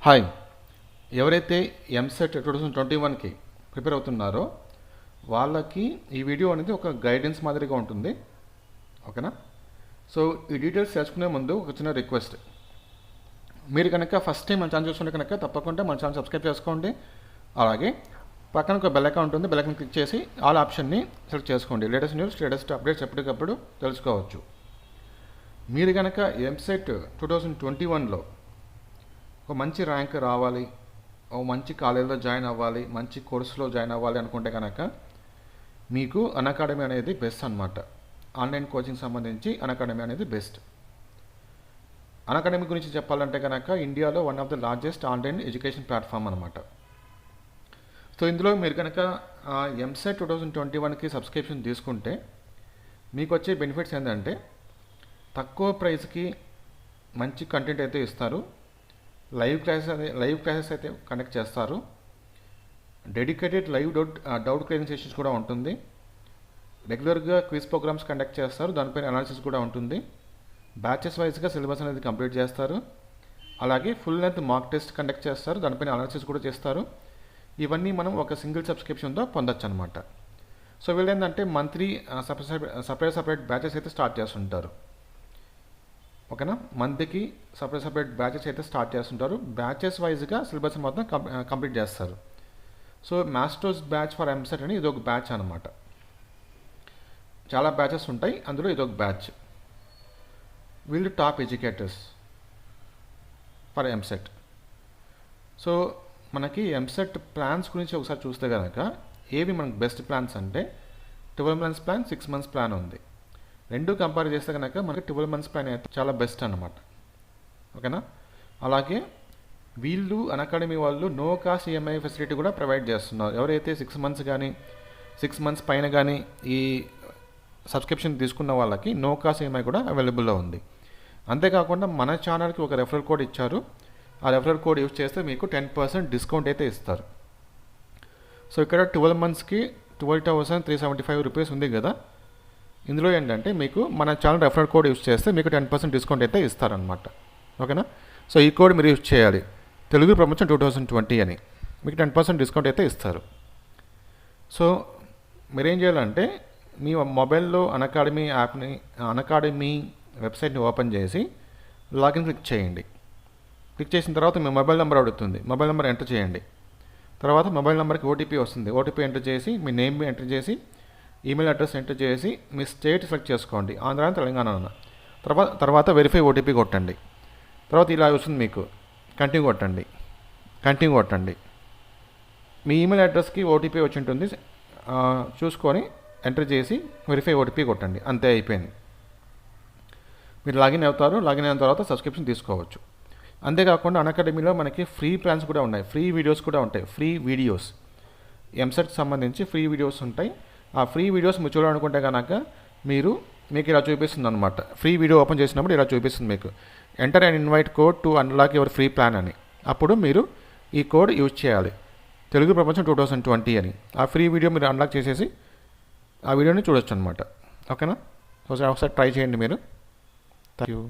Hi, ఎవరైతే EAMCET 2021కి prepare అవుతున్నారో వాళ్ళకి ఈ వీడియో అనేది ఒక గైడెన్స్ మాదిరిగా ఉంటుంది. ఓకేనా? సో ఈ డీటెయిల్స్ తెలుసుకునే ముందు ఒక చిన్న రిక్వెస్ట్. మీరు కనుక ఫస్ట్ టైం మన ఛానల్ చూస్తుంటే కనుక తప్పకుండా మన ఛానల్ సబ్స్క్రైబ్ చేసుకోండి. అలాగే పక్కన ఒక బెల్ ఐకాన్ ఉంటుంది. బెల్ ఐకాన్ క్లిక్ చేసి ఆల్ ఆప్షన్ని సెలెక్ట్ చేసుకోండి. లేటెస్ట్ న్యూస్, లేటెస్ట్ అప్డేట్స్ ఎప్పటికప్పుడు తెలుసుకోవచ్చు. మీరు కనుక ఎంసెట్ 2021లో ఒక మంచి ర్యాంక్ రావాలి, ఒక మంచి కాలేజీలో జాయిన్ అవ్వాలి, మంచి కోర్సులో జాయిన్ అవ్వాలి అనుకుంటే కనుక మీకు అన్అకాడమీ అనేది బెస్ట్ అనమాట. ఆన్లైన్ కోచింగ్ సంబంధించి అన్అకాడమీ అనేది బెస్ట్. అన్అకాడమీ గురించి చెప్పాలంటే కనుక ఇండియాలో one of the largest online education platform అనమాట. సో ఇందులో మీరు కనుక ఎంసెట్ 2021కి సబ్స్క్రిప్షన్ తీసుకుంటే మీకు వచ్చే బెనిఫిట్స్ ఏంటంటే తక్కువ ప్రైస్కి మంచి కంటెంట్ అయితే ఇస్తారు, లైవ్ క్లాసెస్ అయితే కండక్ట్ చేస్తారు, dedicated live doubt clearing sessions కూడా ఉంటుంది, రెగ్యులర్గా క్విజ్ ప్రోగ్రామ్స్ కండక్ట్ చేస్తారు, దానిపైన అనాలిసిస్ కూడా ఉంటుంది, బ్యాచెస్ వైజ్గా సిలబస్ అనేది కంప్లీట్ చేస్తారు, అలాగే full length mock test conduct చేస్తారు, దానిపైన అనాలిసిస్ కూడా చేస్తారు. ఇవన్నీ మనం ఒక సింగిల్ సబ్స్క్రిప్షన్తో పొందొచ్చు అనమాట. సో వీళ్ళు ఏంటంటే మంత్లీ సపరేట్ బ్యాచెస్ అయితే స్టార్ట్ చేస్తుంటారు. ఓకేనా? మంత్కి సపరేట్ బ్యాచెస్ అయితే స్టార్ట్ చేస్తుంటారు. బ్యాచెస్ వైజ్గా సిలబస్ మొత్తం కంప్లీట్ చేస్తారు. So masters batch for EAMCET అని ఇదొక బ్యాచ్ అనమాట. చాలా బ్యాచెస్ ఉంటాయి, అందులో ఇదొక బ్యాచ్. వీళ్ళు top educators for EAMCET. So మనకి ఎంసెట్ ప్లాన్స్ గురించి ఒకసారి చూస్తే కనుక ఏవి మనకు బెస్ట్ ప్లాన్స్ అంటే 12 months ప్లాన్, 6 months ప్లాన్ ఉంది. రెండు కంపేర్ చేస్తే కనుక మనకి 12 months ప్లాన్ అయితే చాలా బెస్ట్ అనమాట. ఓకేనా? అలాగే వీళ్ళు అన్అకాడమీ వాళ్ళు నో కాస్ట్ ఈఎంఐ ఫెసిలిటీ కూడా ప్రొవైడ్ చేస్తున్నారు. ఎవరైతే 6 months కానీ 6 months పైన కానీ ఈ సబ్స్క్రిప్షన్ తీసుకున్న వాళ్ళకి నో కాస్ట్ ఈఎంఐ కూడా అవైలబుల్లో ఉంది. అంతేకాకుండా మన ఛానల్కి ఒక రెఫరల్ కోడ్ ఇచ్చారు. ఆ రెఫరల్ కోడ్ యూజ్ చేస్తే మీకు 10% డిస్కౌంట్ అయితే ఇస్తారు. సో ఇక్కడ 12 monthsకి 12,375 రూపీస్ ఉంది కదా. ఇందులో ఏంటంటే మీకు మన ఛానల్ రెఫరల్ కోడ్ యూజ్ చేస్తే మీకు 10% డిస్కౌంట్ అయితే ఇస్తారనమాట. ఓకేనా? సో ఈ కోడ్ మీరు యూజ్ చేయాలి, తెలుగు ప్రమోషన్ 2020 అని. మీకు 10% డిస్కౌంట్ అయితే ఇస్తారు. సో మీరేం చేయాలంటే మీ మొబైల్లో అన్అకాడమీ యాప్ని, అన్అకాడమీ వెబ్సైట్ని ఓపెన్ చేసి లాగిన్ క్లిక్ చేయండి. క్లిక్ చేసిన తర్వాత మీ మొబైల్ నెంబర్ అడుగుతుంది. మొబైల్ నెంబర్ ఎంటర్ చేయండి. తర్వాత మొబైల్ నెంబర్కి ఓటీపీ వస్తుంది. ఓటీపీ ఎంటర్ చేసి మీ నేమ్ ఎంటర్ చేసి ఈమెయిల్ అడ్రస్ ఎంటర్ చేసి మీ స్టేట్ సెలెక్ట్ చేసుకోండి, ఆంధ్ర, తెలంగాణ. తర్వాత వెరిఫై ఓటీపీ కొట్టండి. తర్వాత ఇలా వస్తుంది మీకు, కంటిన్యూ కొట్టండి. మీ ఈమెయిల్ అడ్రస్కి ఓటీపీ వచ్చి ఉంటుంది, చూసుకొని ఎంటర్ చేసి వెరిఫై ఓటీపీ కొట్టండి. అంతే, అయిపోయింది. మీరు లాగిన్ అవుతారు. లాగిన్ అయిన తర్వాత సబ్స్క్రిప్షన్ తీసుకోవచ్చు. అంతేకాకుండా అన్అకాడమీలో మనకి ఫ్రీ ప్లాన్స్ కూడా ఉన్నాయి, ఫ్రీ వీడియోస్ కూడా ఉంటాయి. ఫ్రీ వీడియోస్ ఎంసెట్కి సంబంధించి ఫ్రీ వీడియోస్ ఉంటాయి. ఆ ఫ్రీ వీడియోస్ మీరు చూడాలనుకుంటే కనుక మీకు ఇలా చూపిస్తుంది అనమాట. ఫ్రీ వీడియో ఓపెన్ చేసినప్పుడు ఇలా చూపిస్తుంది మీకు, enter and invite code to unlock your free plan అని. అప్పుడు మీరు ఈ కోడ్ యూజ్ చేయాలి, తెలుగు ప్రపంచం 2020 అని. ఆ ఫ్రీ వీడియో మీరు అన్లాక్ చేసేసి ఆ వీడియోని చూడొచ్చు అనమాట. ఓకేనా? ఒకసారి ట్రై చేయండి మీరు. Thank you.